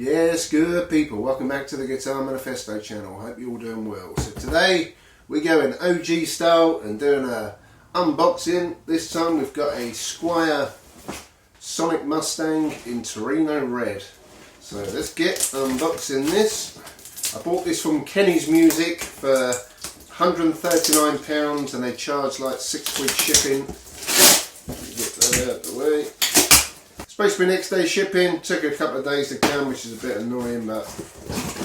Yes, good people, welcome back to the Guitar Manifesto channel. Hope you're all doing well. So today we're going OG style and doing a unboxing. This time we've got a Squier Sonic Mustang in Torino Red. So let's get unboxing this. I bought this from Kenny's Music for £139 and they charge like £6 shipping. Get that out of the way. Supposed to be next day shipping, took a couple of days to come, which is a bit annoying, but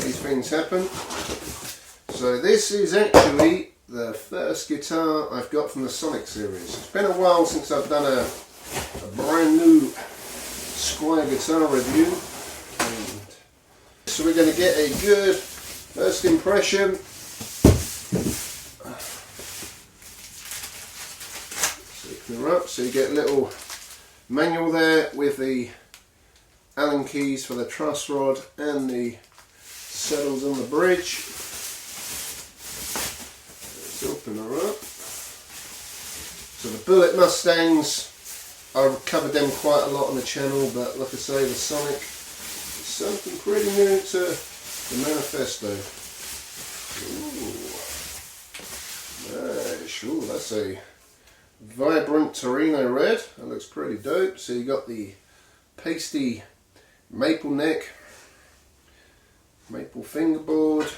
these things happen. So this is actually the first guitar I've got from the Sonic series. It's been a while since I've done a brand new Squier guitar review. And so we're going to get a good first impression. Open her up so you get a little manual there with the Allen keys for the truss rod and the saddles on the bridge. Let's open her up. So the Bullet Mustangs, I've covered them quite a lot on the channel, but like I say, the Sonic is something pretty new to the Manifesto. Ooh. Nice. Ooh, that's a vibrant Torino Red. That looks pretty dope. So you got the pasty maple neck, maple fingerboard.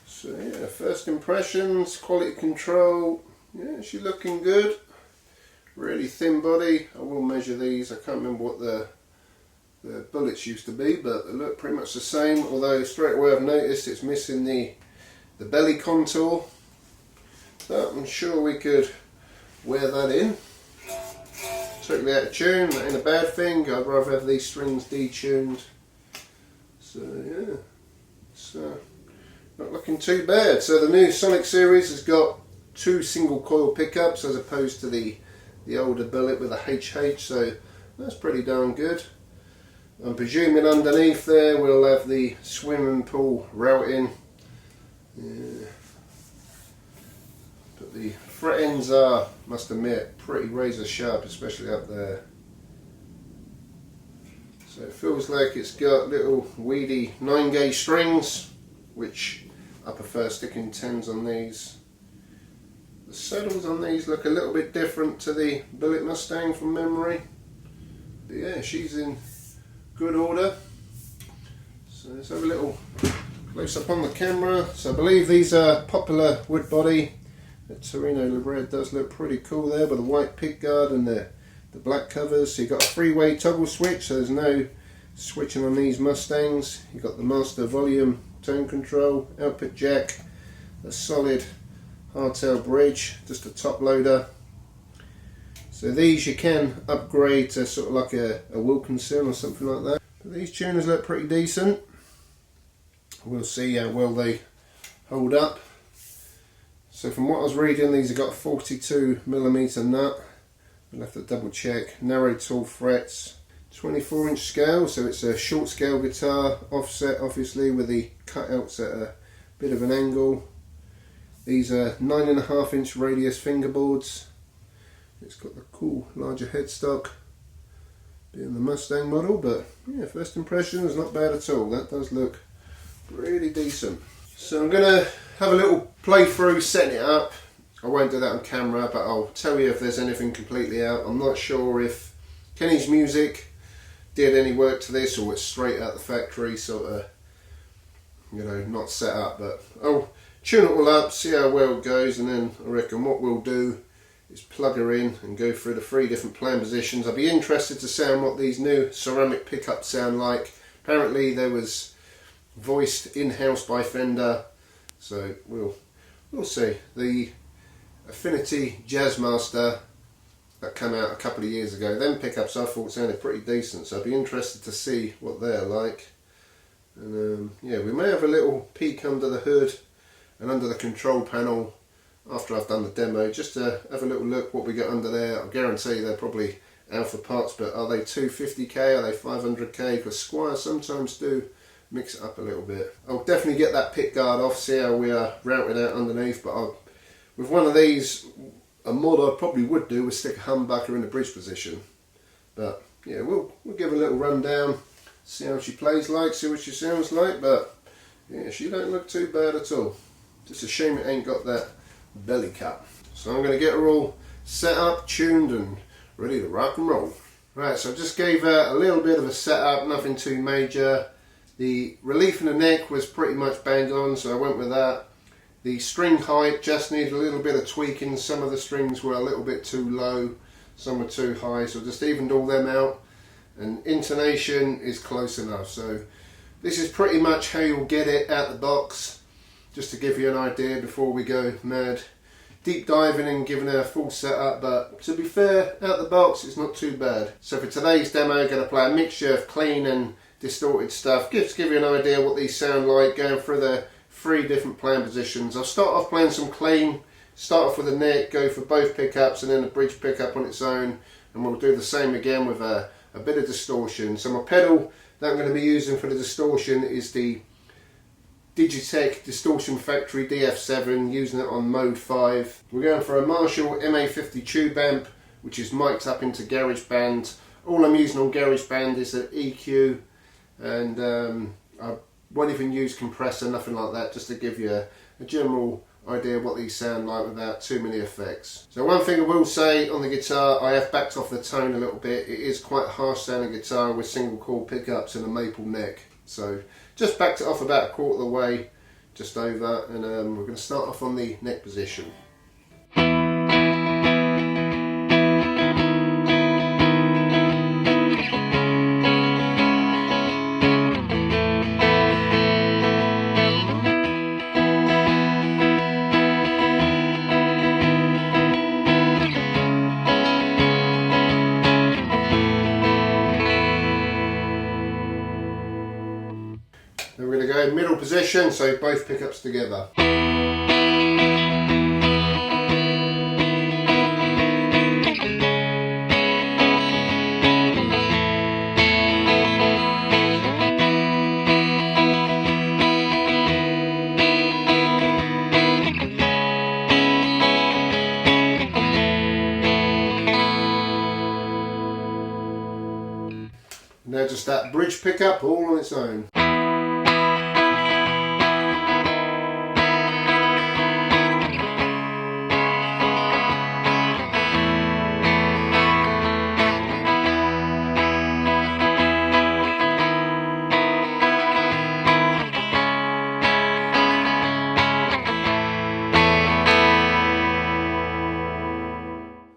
So yeah, first impressions, quality control. Yeah, she's looking good. Really thin body. I will measure these. I can't remember what the bullets used to be, but they look pretty much the same. Although straight away I've noticed it's missing the belly contour. But I'm sure we could wear that in. Totally out of tune, that ain't a bad thing. I'd rather have these strings detuned. So yeah, it's not looking too bad. So the new Sonic series has got 2 single coil pickups as opposed to the older Bullet with a HH, so that's pretty darn good. I'm presuming underneath there we'll have the swimming pool routing. Yeah. But the fret ends are, must admit, pretty razor sharp, especially up there. So it feels like it's got little weedy 9-gauge strings, which I prefer sticking 10s on these. The saddles on these look a little bit different to the Bullet Mustang from memory. But yeah, she's in good order. So let's have a little close up on the camera. So I believe these are popular wood body. The Torino Red does look pretty cool there with the white pickguard and the black covers. So you've got a 3-way toggle switch, so there's no switching on these Mustangs. You've got the master volume tone control, output jack, a solid hardtail bridge, just a top loader. So these you can upgrade to sort of like a Wilkinson or something like that. But these tuners look pretty decent. We'll see how well they hold up. So from what I was reading, these have got a 42mm nut. We'll have to double check. Narrow tall frets, 24-inch scale, so it's a short scale guitar, offset obviously with the cutouts at a bit of an angle. These are 9.5-inch radius fingerboards. It's got the cool larger headstock, being the Mustang model, but yeah, first impression is not bad at all. That does look really decent. So I'm going to have a little playthrough setting it up. I won't do that on camera, but I'll tell you if there's anything completely out. I'm not sure if Kenny's Music did any work to this or it's straight out the factory, sort of, you know, not set up. But I'll tune it all up, see how well it goes, and then I reckon what we'll do is plug her in and go through the 3 different playing positions. I'd be interested to sound what these new ceramic pickups sound like. Apparently they was voiced in-house by Fender, so we'll see. The Affinity Jazzmaster that came out a couple of years ago, them pickups I thought sounded pretty decent, so I'd be interested to see what they're like. And yeah, we may have a little peek under the hood and under the control panel after I've done the demo, just to have a little look what we got under there. I guarantee they're probably alpha parts, but are they 250k, are they 500k? Because Squier sometimes do mix it up a little bit. I'll definitely get that pick guard off, see how we are routed out underneath, but with one of these, a mod I probably would do was stick a humbucker in the bridge position. But yeah, we'll give a little rundown, see how she plays like, see what she sounds like, but yeah, she don't look too bad at all. Just a shame it ain't got that belly cut. So I'm going to get her all set up, tuned and ready to rock and roll. Right, so I just gave her a little bit of a setup, nothing too major. The relief in the neck was pretty much banged on, so I went with that. The string height just needed a little bit of tweaking. Some of the strings were a little bit too low, some were too high, so I just evened all them out. And intonation is close enough. So this is pretty much how you'll get it out the box, just to give you an idea before we go mad deep diving and giving her a full setup. But to be fair, out the box it's not too bad. So for today's demo I'm going to play a mixture of clean and distorted stuff, just to give you an idea what these sound like, going through the 3 different playing positions. I'll start off playing some clean, start off with the neck, go for both pickups and then a bridge pickup on its own, and we'll do the same again with a bit of distortion. So my pedal that I'm going to be using for the distortion is the Digitech Distortion Factory DF7, using it on mode 5. We're going for a Marshall MA50 tube amp, which is mic'd up into GarageBand. All I'm using on GarageBand is an EQ, and I won't even use compressor, nothing like that, just to give you a general idea what these sound like without too many effects. So one thing I will say on the guitar, I have backed off the tone a little bit. It is quite a harsh sounding guitar with single chord pickups and a maple neck. So just backed it off about a quarter of the way, just over, and we're going to start off on the neck position. Then we're going to go middle position, so both pickups together. Now just that bridge pickup all on its own.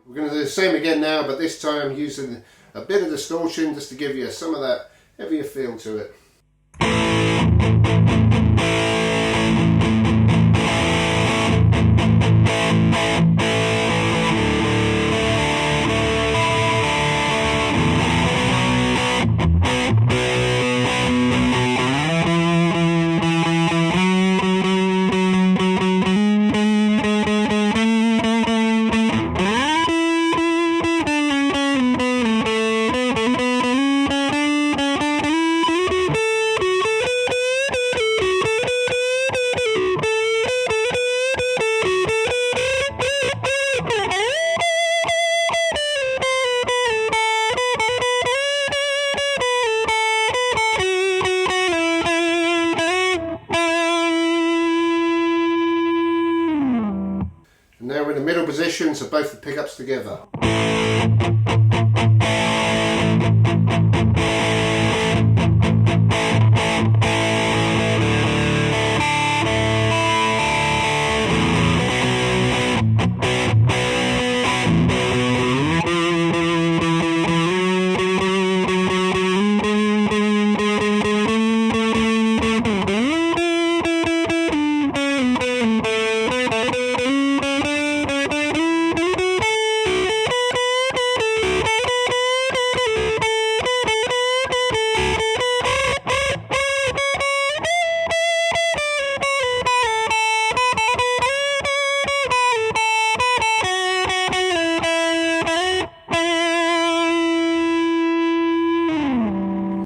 We're going to do the same again now, but this time using a bit of distortion just to give you some of that heavier feel to it. Now we're in the middle position, so both the pickups together.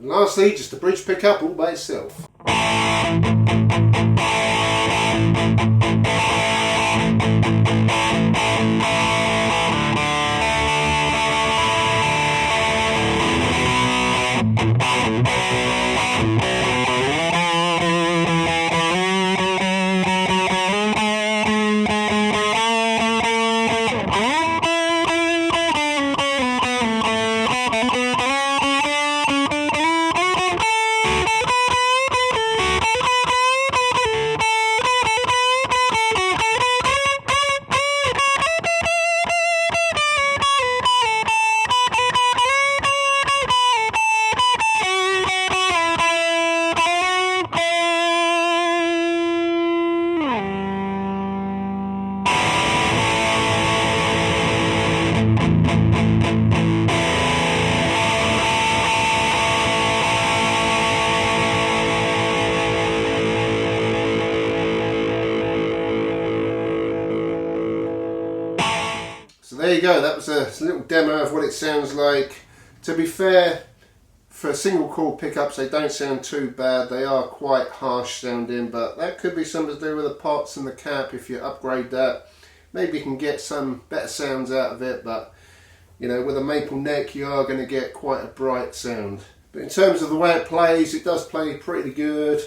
Lastly, just a bridge pickup all by itself. go, that was a little demo of what it sounds like. To be fair, for single coil pickups they don't sound too bad. They are quite harsh sounding, but that could be something to do with the pots and the cap. If you upgrade that, maybe you can get some better sounds out of it, but you know, with a maple neck you are going to get quite a bright sound. But in terms of the way it plays, it does play pretty good.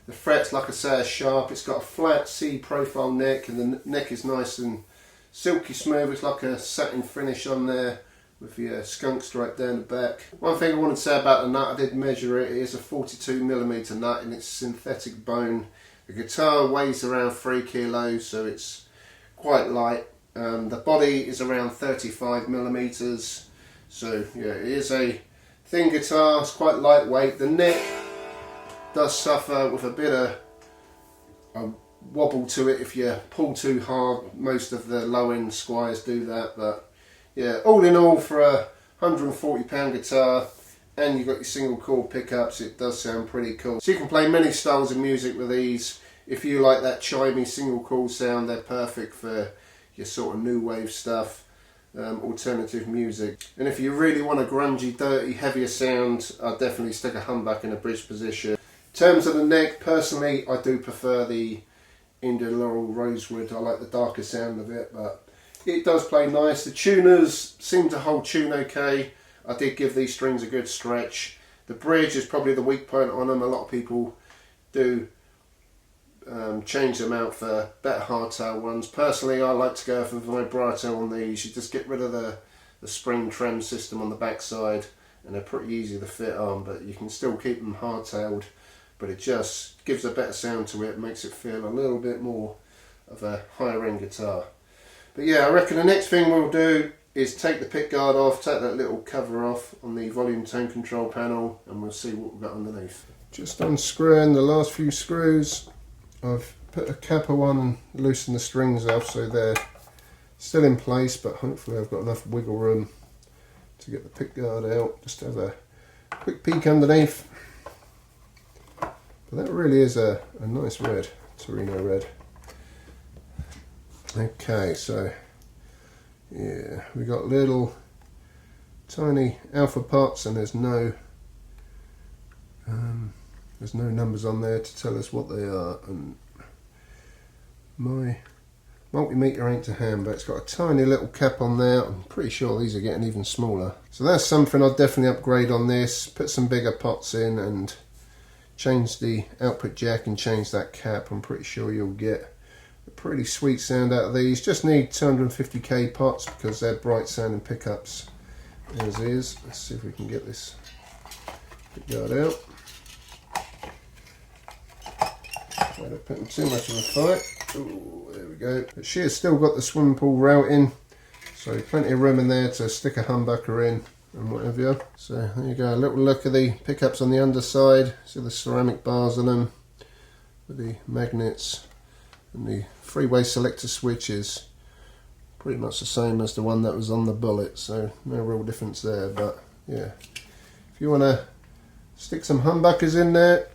The frets, like I say, are sharp. It's got a flat C profile neck, and the neck is nice and silky smooth. It's like a satin finish on there with the skunk stripe down the back. One thing I wanted to say about the nut, I did measure it. It is a 42mm nut and it's synthetic bone. The guitar weighs around 3 kilos, so it's quite light. The body is around 35mm, so yeah, it is a thin guitar. It's quite lightweight. The neck does suffer with a bit of a wobble to it if you pull too hard. Most of the low end Squiers do that, but yeah, all in all, for a £140 guitar and you've got your single coil pickups, it does sound pretty cool. So you can play many styles of music with these. If you like that chimey single coil sound, they're perfect for your sort of new wave stuff, alternative music. And if you really want a grungy, dirty, heavier sound, I'd definitely stick a humbuck in a bridge position. In terms of the neck, personally I do prefer the Indian Laurel Rosewood. I like the darker sound of it, but it does play nice. The tuners seem to hold tune okay. I did give these strings a good stretch. The bridge is probably the weak point on them. A lot of people do change them out for better hardtail ones. Personally, I like to go for vibrato on these. You just get rid of the spring trem system on the backside and they're pretty easy to fit on, but you can still keep them hardtailed, but it just gives a better sound to it, makes it feel a little bit more of a higher end guitar. But yeah, I reckon the next thing we'll do is take the pick guard off, take that little cover off on the volume tone control panel, and we'll see what we've got underneath. Just unscrewing the last few screws. I've put a capper on and loosened the strings off, so they're still in place, but hopefully I've got enough wiggle room to get the pick guard out. Just have a quick peek underneath. But that really is a nice red, Torino Red. Okay, so yeah, we got little tiny alpha pots, and there's no numbers on there to tell us what they are, and my multimeter ain't to hand, but it's got a tiny little cap on there. I'm pretty sure these are getting even smaller, so that's something I'd definitely upgrade on this. Put some bigger pots in and change the output jack and change that cap. I'm pretty sure you'll get a pretty sweet sound out of these. Just need 250k pots because they're bright sounding pickups as is. Let's see if we can get this pick guard out without putting too much of a fight. Ooh, there we go. But she has still got the swimming pool routing, so plenty of room in there to stick a humbucker in and whatever. So there you go, a little look at the pickups on the underside. See the ceramic bars on them with the magnets, and the freeway selector switch is pretty much the same as the one that was on the Bullet, so no real difference there. But yeah, if you want to stick some humbuckers in there,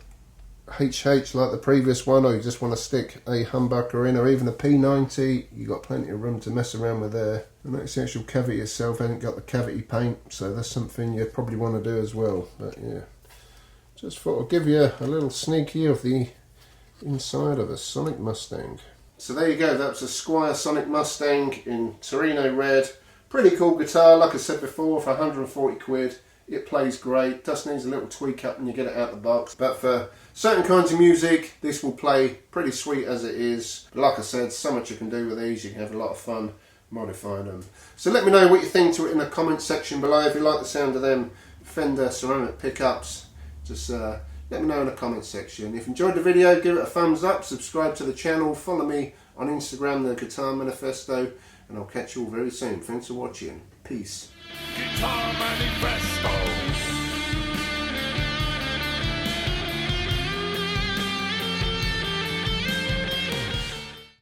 HH like the previous one, or you just want to stick a humbucker in, or even a P90, you got plenty of room to mess around with there. And that's the actual cavity itself, hasn't got the cavity paint, so that's something you'd probably want to do as well. But yeah, just thought I'd give you a little sneaky of the inside of a Sonic Mustang. So there you go, that's a Squier Sonic Mustang in Torino Red. Pretty cool guitar, like I said before, for 140 quid. It plays great, just needs a little tweak up when you get it out of the box. But for certain kinds of music, this will play pretty sweet as it is. But like I said, so much you can do with these, you can have a lot of fun modifying them. So let me know what you think to it in the comment section below. If you like the sound of them Fender ceramic pickups, just let me know in the comment section. If you enjoyed the video, give it a thumbs up, subscribe to the channel, follow me on Instagram, the Guitar Manifesto, and I'll catch you all very soon. Thanks for watching. Peace. Guitar Manifesto.